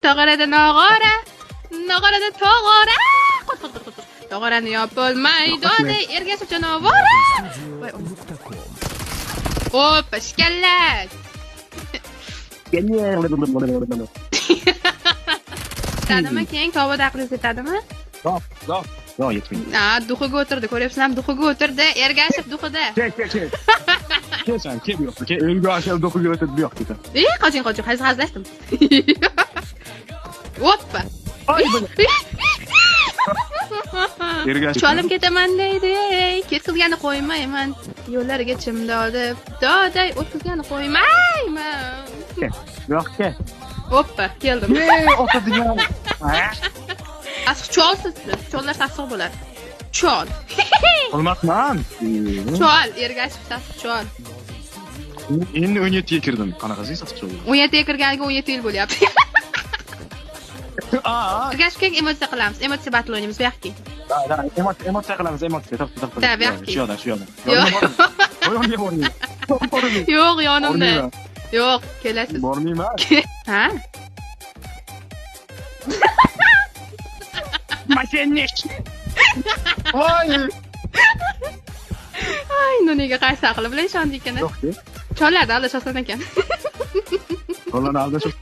Tog'orada nog'ora, nog'orada tog'ora. Tog'orani yopib maydonda ergashib jonavora. Voy, hop, shkallat. Tadimi keng tovada aqlingiz yetadimi? Yo'q, yetmaydi. Duxiga o'tirdi, ko'ryapsizlarmi? Duxiga o'tirdi, ergashib duxida. Kel. Kelsan, kel bu yoqqa. Kel, ergashib duxiga o'tirdi bu yoqqa. Qoching, hazillashdim. Hoppa. Ergashib. Cholim ketaman deydi. Ketkizgani qo'ymayman. Yo'llariga chimda olib, doday o'tkazgani qo'ymayman. Bu yoqqa. Hoppa, keldim. O'tadigan. Sassiq cholsiz siz. Chollar sassiq bo'ladi. Chol. Olmaqman. Chol, ergashib sassiq chol. Endi 17 ga kirdim. Qanaqasi sassiq chol? 17 ga kirganiga 17 yil bo'lyapti. Ergashib keng emotsiya qilamiz. Emotsiya battle o'ynaymiz bu yoqqa. Emotsiya qilamiz, emotsiya. To'xta. Da, bu yoqqa. Shu yoqda. Yo'q, yonimda. Yo'q, kelasiz. Bormayman. Ha? Mashinnik. Voy. Ay, noniga qaysi aqli bilan ishondik ekan. Yo'q. Chollarda aldashasan ekan. Qo'llarni aldashib